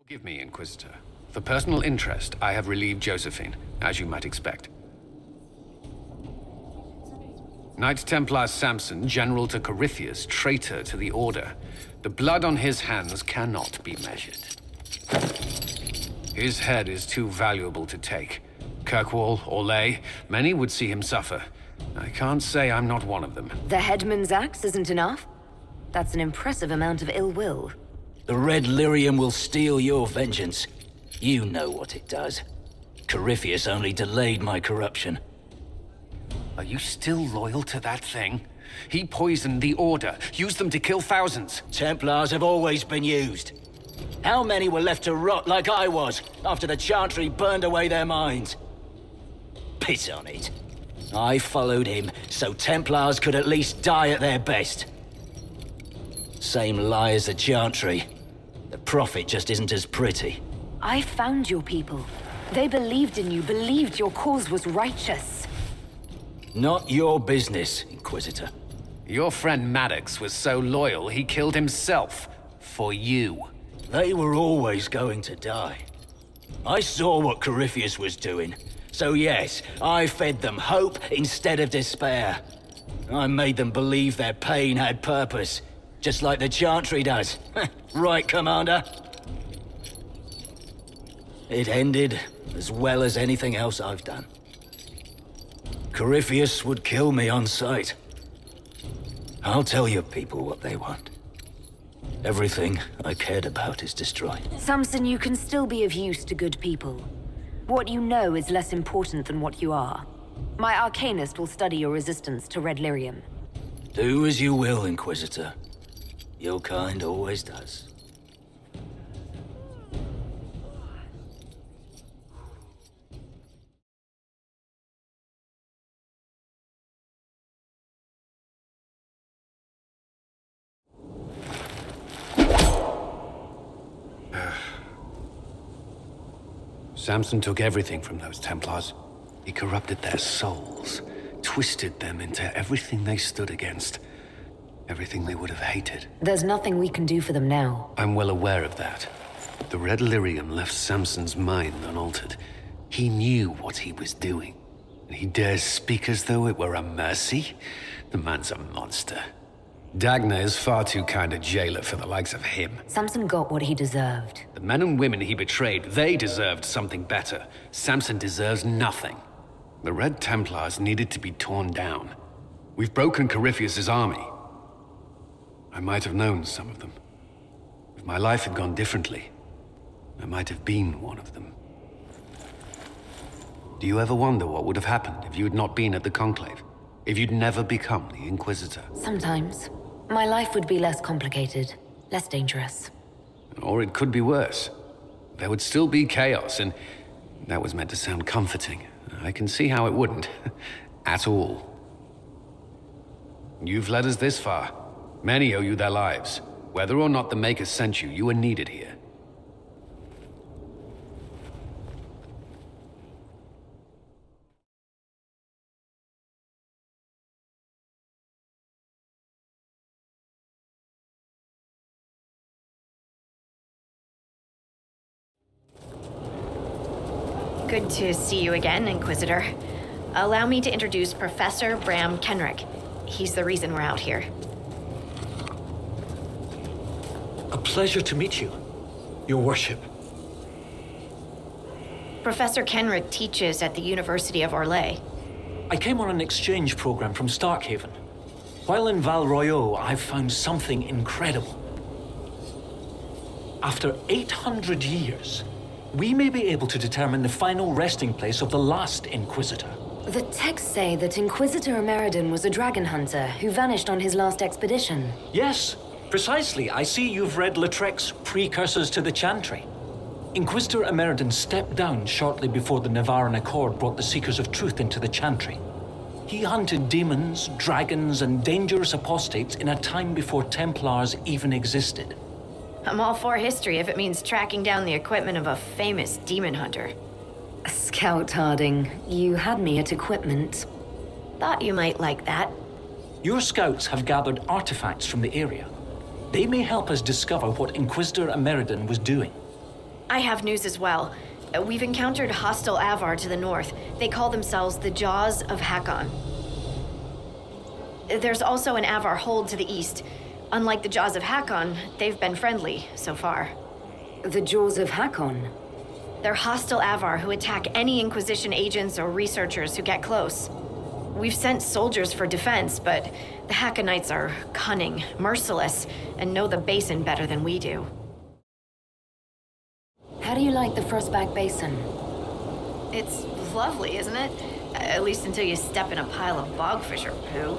Forgive me, Inquisitor. For personal interest, I have relieved Josephine, as you might expect. Knight Templar Samson, General to Corypheus, traitor to the Order. The blood on his hands cannot be measured. His head is too valuable to take. Kirkwall, Orlais, many would see him suffer. I can't say I'm not one of them. The headman's axe isn't enough? That's an impressive amount of ill will. The Red Lyrium will steal your vengeance. You know what it does. Corypheus only delayed my corruption. Are you still loyal to that thing? He poisoned the Order, used them to kill thousands. Templars have always been used. How many were left to rot like I was, after the Chantry burned away their minds? Piss on it. I followed him, so Templars could at least die at their best. Same lie as the Chantry. The profit just isn't as pretty. I found your people. They believed in you, believed your cause was righteous. Not your business, Inquisitor. Your friend Maddox was so loyal, he killed himself. For you. They were always going to die. I saw what Corypheus was doing. So yes, I fed them hope instead of despair. I made them believe their pain had purpose. Just like the Chantry does. Right, Commander? It ended as well as anything else I've done. Corypheus would kill me on sight. I'll tell your people what they want. Everything I cared about is destroyed. Samson, you can still be of use to good people. What you know is less important than what you are. My Arcanist will study your resistance to Red Lyrium. Do as you will, Inquisitor. Your kind always does. Samson took everything from those Templars. He corrupted their souls, twisted them into everything they stood against. Everything they would have hated. There's nothing we can do for them now. I'm well aware of that. The Red Lyrium left Samson's mind unaltered. He knew what he was doing. And he dares speak as though it were a mercy? The man's a monster. Dagna is far too kind a jailer for the likes of him. Samson got what he deserved. The men and women he betrayed, they deserved something better. Samson deserves nothing. The Red Templars needed to be torn down. We've broken Corypheus's army. I might have known some of them. If my life had gone differently, I might have been one of them. Do you ever wonder what would have happened if you had not been at the Conclave? If you'd never become the Inquisitor? Sometimes. My life would be less complicated, less dangerous. Or it could be worse. There would still be chaos, and that was meant to sound comforting. I can see how it wouldn't. At all. You've led us this far. Many owe you their lives. Whether or not the Maker sent you, you are needed here. Good to see you again, Inquisitor. Allow me to introduce Professor Bram Kenrick. He's the reason we're out here. A pleasure to meet you, Your Worship. Professor Kenrick teaches at the University of Orlais. I came on an exchange program from Starkhaven. While in Val Royeaux, I've found something incredible. After 800 years, we may be able to determine the final resting place of the last Inquisitor. The texts say that Inquisitor Emeridon was a dragon hunter who vanished on his last expedition. Yes, precisely. I see you've read Lautrec's Precursors to the Chantry. Inquisitor Emeridon stepped down shortly before the Nevarran Accord brought the Seekers of Truth into the Chantry. He hunted demons, dragons, and dangerous apostates in a time before Templars even existed. I'm all for history if it means tracking down the equipment of a famous demon hunter. Scout Harding, you had me at equipment. Thought you might like that. Your scouts have gathered artifacts from the area. They may help us discover what Inquisitor Emeridon was doing. I have news as well. We've encountered hostile Avar to the north. They call themselves the Jaws of Hakkon. There's also an Avar hold to the east. Unlike the Jaws of Hakkon, they've been friendly so far. The Jaws of Hakkon? They're hostile Avar who attack any Inquisition agents or researchers who get close. We've sent soldiers for defense, but the Hakkonites are cunning, merciless, and know the basin better than we do. How do you like the Frostback Basin? It's lovely, isn't it? At least until you step in a pile of bogfish or poo.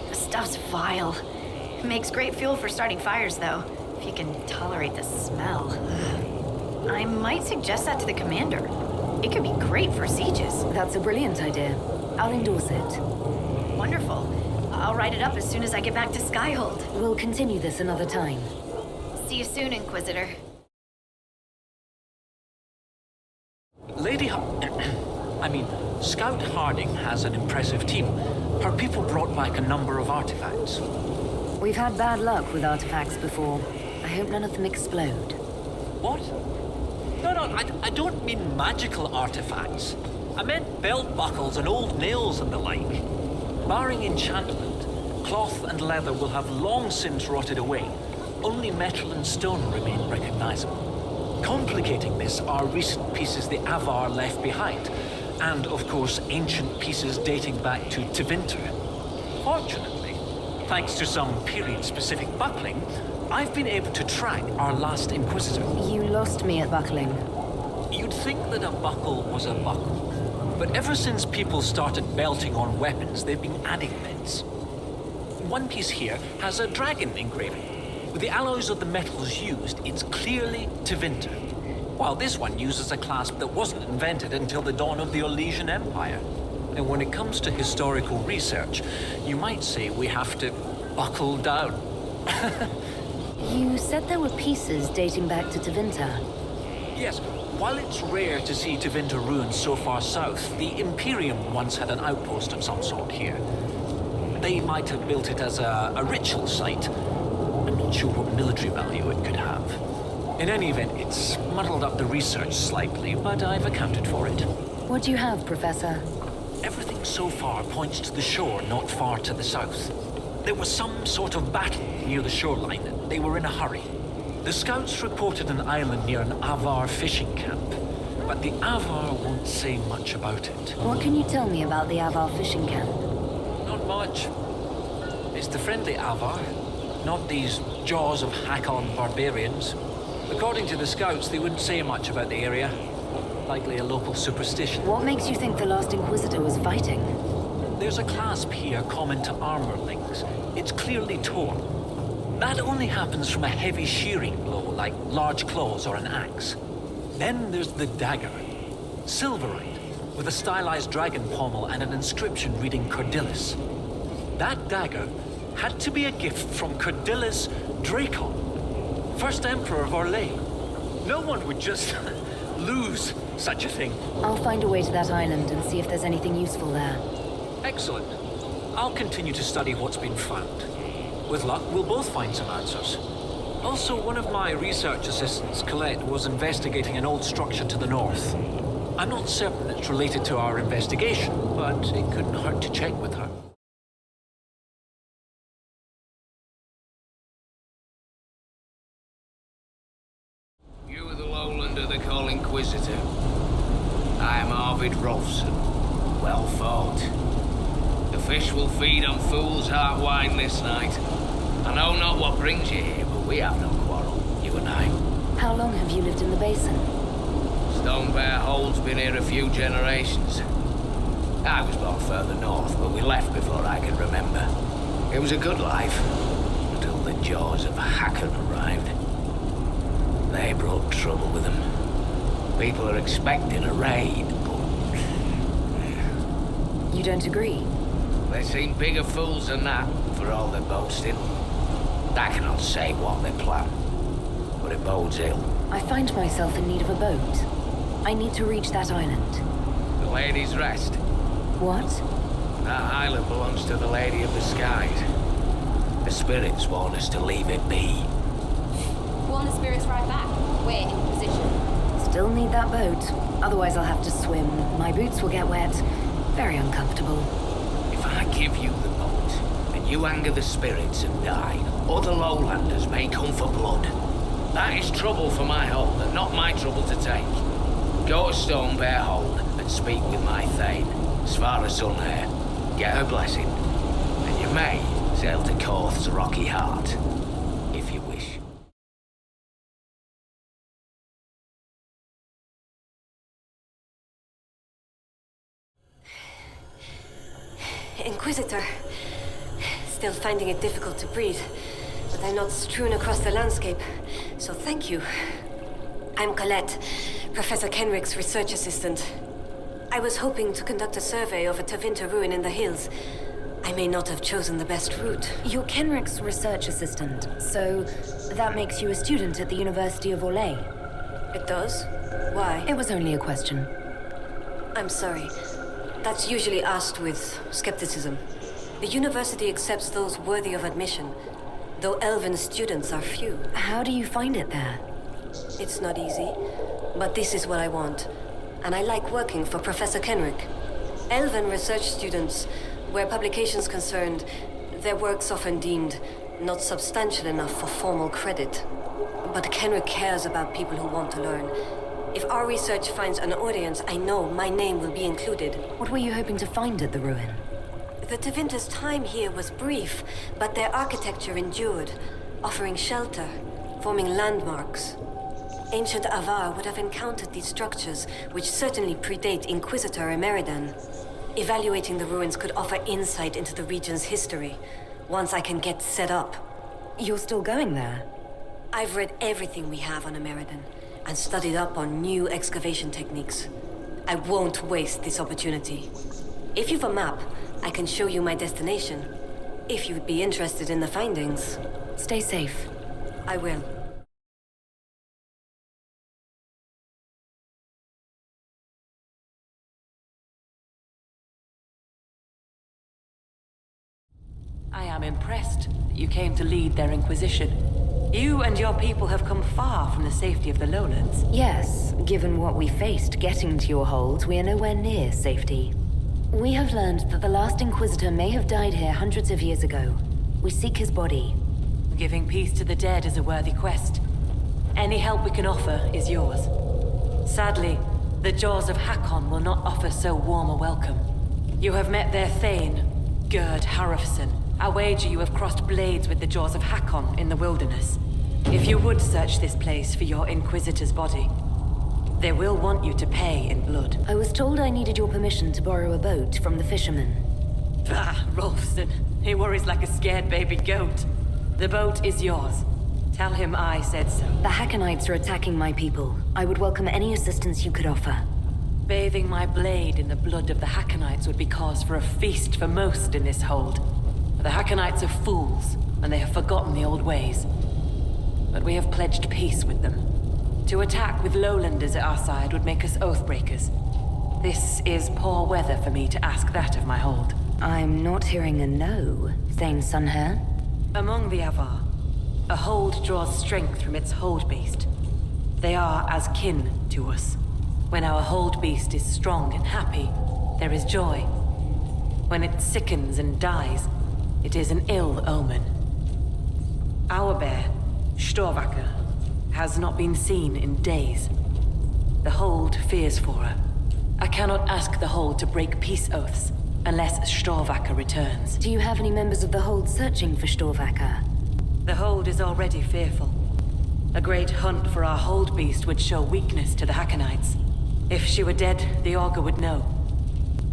The stuff's vile. It makes great fuel for starting fires, though, if you can tolerate the smell. I might suggest that to the commander. It could be great for sieges. That's a brilliant idea. I'll endorse it. Wonderful. I'll write it up as soon as I get back to Skyhold. We'll continue this another time. See you soon, Inquisitor. Scout Harding has an impressive team. Her people brought back a number of artifacts. We've had bad luck with artifacts before. I hope none of them explode. What? No, I don't mean magical artifacts. I meant belt buckles and old nails and the like. Barring enchantment, cloth and leather will have long since rotted away. Only metal and stone remain recognizable. Complicating this are recent pieces the Avar left behind, and of course ancient pieces dating back to Tevinter. Fortunately, thanks to some period-specific buckling, I've been able to track our last Inquisitor. You lost me at buckling. You'd think that a buckle was a buckle, but ever since people started belting on weapons, they've been adding bits. One piece here has a dragon engraving. With the alloys of the metals used, it's clearly Tevinter, while this one uses a clasp that wasn't invented until the dawn of the Olesian Empire. And when it comes to historical research, you might say we have to buckle down. You said there were pieces dating back to Tevinter. Yes, while it's rare to see Tevinter ruins so far south, the Imperium once had an outpost of some sort here. They might have built it as a ritual site. I'm not sure what military value it could have. In any event, it's muddled up the research slightly, but I've accounted for it. What do you have, Professor? Everything so far points to the shore not far to the south. There was some sort of battle near the shoreline, and they were in a hurry. The scouts reported an island near an Avar fishing camp, but the Avar won't say much about it. What can you tell me about the Avar fishing camp? Not much. It's the friendly Avar, not these Jaws of Hakkon barbarians. According to the scouts, they wouldn't say much about the area. Likely a local superstition. What makes you think the last Inquisitor was fighting? There's a clasp here common to armor links. It's clearly torn. That only happens from a heavy shearing blow, like large claws or an axe. Then there's the dagger. Silverite, with a stylized dragon pommel and an inscription reading Cordilis. That dagger had to be a gift from Cordilis Dracon, first Emperor of Orlais. No one would just lose such a thing. I'll find a way to that island and see if there's anything useful there. Excellent. I'll continue to study what's been found. With luck, we'll both find some answers. Also, one of my research assistants, Colette, was investigating an old structure to the north. I'm not certain it's related to our investigation, but it couldn't hurt to check with her. You are the lowlander they call Inquisitor. I am Arvid Rolfson. Well fought. The fish will feed on fool's heart wine this night. I know not what brings you here, but we have no quarrel, you and I. How long have you lived in the basin? Stone Bear Hold's been here a few generations. I was born further north, but we left before I could remember. It was a good life, until the Jaws of Hakkon arrived. They brought trouble with them. People are expecting a raid, but... You don't agree? They seem bigger fools than that, for all their boasting. I cannot say what they plan, but it bodes ill. I find myself in need of a boat. I need to reach that island. The Lady's Rest. What? That island belongs to the Lady of the Skies. The spirits want us to leave it be. Warn the spirits right back. We're in position. Still need that boat. Otherwise I'll have to swim. My boots will get wet. Very uncomfortable. If I give you the boat, and you anger the spirits and die, other lowlanders may come for blood. That is trouble for my hold, and not my trouble to take. Go to Stone Bear Hold and speak with my Thane, Svara Sunhair. Get her blessing, and you may sail to Korth's rocky heart, if you wish. Inquisitor. Still finding it difficult to breathe, but I'm not strewn across the landscape, so thank you. I'm Colette, Professor Kenrick's research assistant. I was hoping to conduct a survey of a Tevinter ruin in the hills. I may not have chosen the best route. You're Kenrick's research assistant, so that makes you a student at the University of Orlais. It does? Why? It was only a question. I'm sorry. That's usually asked with skepticism. The university accepts those worthy of admission, though elven students are few. How do you find it there? It's not easy, but this is what I want. And I like working for Professor Kenrick. Elven research students, where publications concerned, their work's often deemed not substantial enough for formal credit. But Kenrick cares about people who want to learn. If our research finds an audience, I know my name will be included. What were you hoping to find at the ruin? The Tevinter's time here was brief, but their architecture endured, offering shelter, forming landmarks. Ancient Avar would have encountered these structures, which certainly predate Inquisitor Emeridan. Evaluating the ruins could offer insight into the region's history, once I can get set up. You're still going there? I've read everything we have on Emeridan, and studied up on new excavation techniques. I won't waste this opportunity. If you've a map, I can show you my destination. If you'd be interested in the findings. Stay safe. I will. I am impressed that you came to lead their Inquisition. You and your people have come far from the safety of the lowlands. Yes, given what we faced getting to your hold, we are nowhere near safety. We have learned that the last Inquisitor may have died here hundreds of years ago. We seek his body. Giving peace to the dead is a worthy quest. Any help we can offer is yours. Sadly, the jaws of Hakkon will not offer so warm a welcome. You have met their Thane, Gerd Harrofson. I wager you have crossed blades with the jaws of Hakkon in the wilderness. If you would search this place for your Inquisitor's body, they will want you to pay in blood. I was told I needed your permission to borrow a boat from the fisherman. Bah, Rolfson. He worries like a scared baby goat. The boat is yours. Tell him I said so. The Hakkonites are attacking my people. I would welcome any assistance you could offer. Bathing my blade in the blood of the Hakkonites would be cause for a feast for most in this hold. The Hakkonites are fools, and they have forgotten the old ways. But we have pledged peace with them. To attack with lowlanders at our side would make us oathbreakers. This is poor weather for me to ask that of my hold. I'm not hearing a no, Thane Sunhair. Among the Avar, a hold draws strength from its hold beast. They are as kin to us. When our hold beast is strong and happy, there is joy. When it sickens and dies, it is an ill omen. Our bear, Storvacker, has not been seen in days. The hold fears for her. I cannot ask the hold to break peace oaths unless Storvacker returns. Do you have any members of the hold searching for Storvacker? The hold is already fearful. A great hunt for our hold beast would show weakness to the Hakkonites. If she were dead, the Augur would know.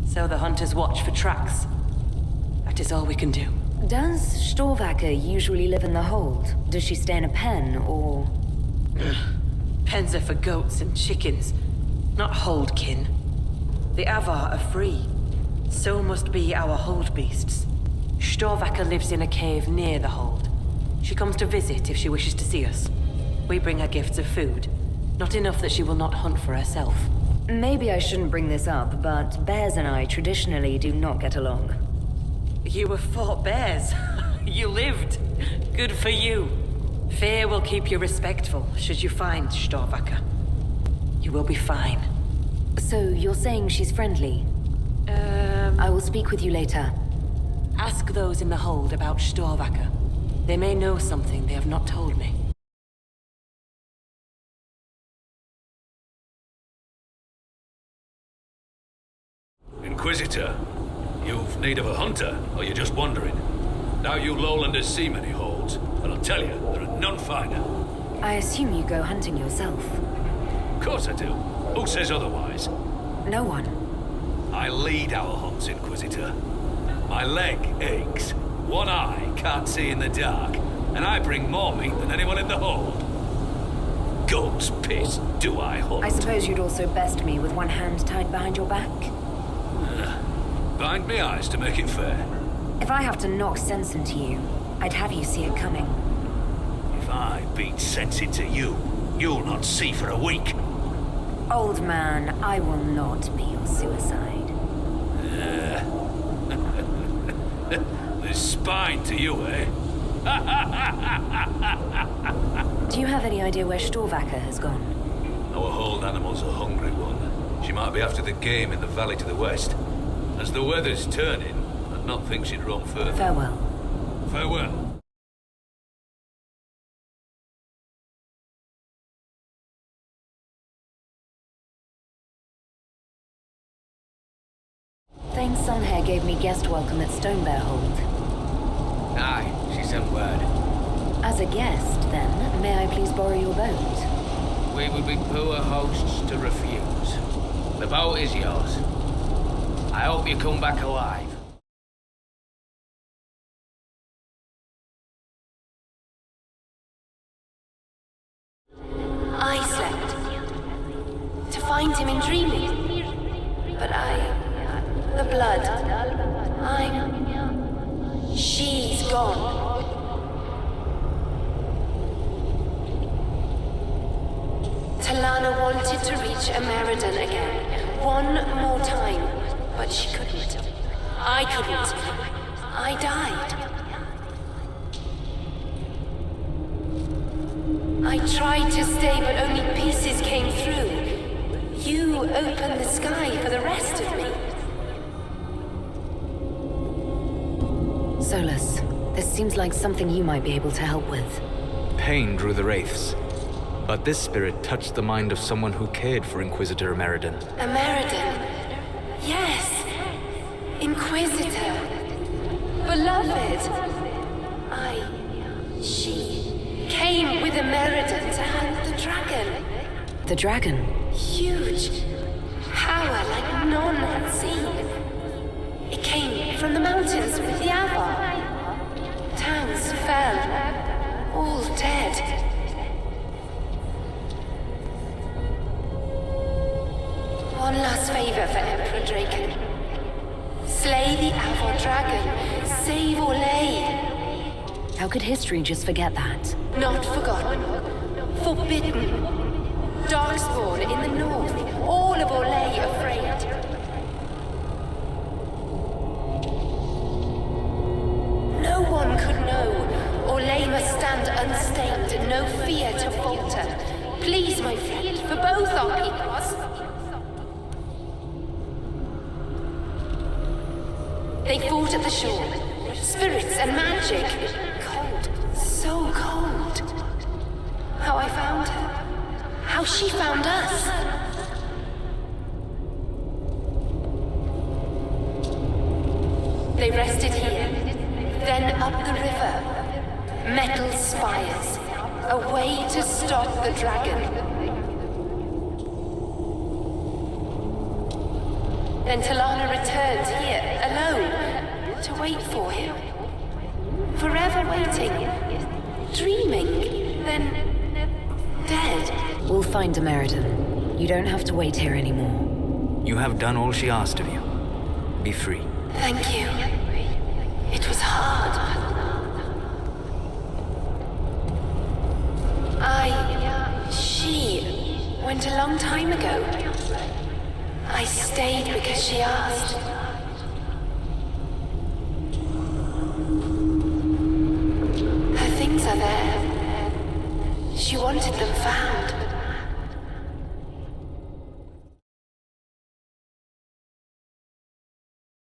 So the hunters watch for tracks. That is all we can do. Does Storvacker usually live in the hold? Does she stay in a pen, or...? Pens are for goats and chickens, not hold kin. The Avar are free. So must be our hold beasts. Storvacker lives in a cave near the hold. She comes to visit if she wishes to see us. We bring her gifts of food. Not enough that she will not hunt for herself. Maybe I shouldn't bring this up, but bears and I traditionally do not get along. You have fought bears. You lived. Good for you. Fear will keep you respectful should you find Storvacker. You will be fine. So you're saying she's friendly? I will speak with you later. Ask those in the hold about Storvacker. They may know something they have not told me. Inquisitor, you've need of a hunter, or you're just wandering? Now you lowlanders see many holds, and I'll tell you, there are none finer. I assume you go hunting yourself. Of course I do. Who says otherwise? No one. I lead our hunts, Inquisitor. My leg aches, one eye can't see in the dark, and I bring more meat than anyone in the hold. God's piss, do I hunt? I suppose you'd also best me with one hand tied behind your back? Bind me eyes to make it fair. If I have to knock sense into you, I'd have you see it coming. If I beat sense into you, you'll not see for a week. Old man, I will not be your suicide. There's spine to you, eh? Do you have any idea where Storvacker has gone? Our hold animal's a hungry one. She might be after the game in the valley to the west. As the weather's turning, I'd not think she'd roam further. Farewell. Farewell. Thane Sunhair gave me guest welcome at Stonebear Hold. Aye, she sent word. As a guest, then, may I please borrow your boat? We would be poor hosts to refuse. The boat is yours. I hope you come back alive. I slept. To find him in dreaming. But the blood. She's gone. Talana wanted to reach Ameridan again. One more time. But she couldn't. I couldn't. I died. I tried to stay, but only pieces came through. You opened the sky for the rest of me. Solas, this seems like something you might be able to help with. Pain drew the wraiths, but this spirit touched the mind of someone who cared for Inquisitor Ameridan. Ameridan? Yes. Inquisitor. Beloved. She came with Ameridan to hunt the dragon. The dragon? Huge. Power like none had seen. It came from the mountains with the Avar. Towns fell. All dead. One last favor for Emperor Draken. Slay the Avar dragon. Save Orlais. How could history just forget that? Not forgotten. Forbidden. Darkspawn in the north. All of Orlais afraid. No one could know. Orlais must stand unstained. No fear to falter. Please, my friend, for both our peoples. They fought at the shore. Spirits and magic. Cold. So cold. How I found her. How she found us. They rested here. Then up the river. Metal spires. A way to stop the dragon. Then Talana returned here, alone, to wait for him. Forever waiting, dreaming, then dead. We'll find Ameridan. You don't have to wait here anymore. You have done all she asked of you. Be free. Thank you. It was hard. She went a long time ago. I stayed because she asked. Her things are there. She wanted them found.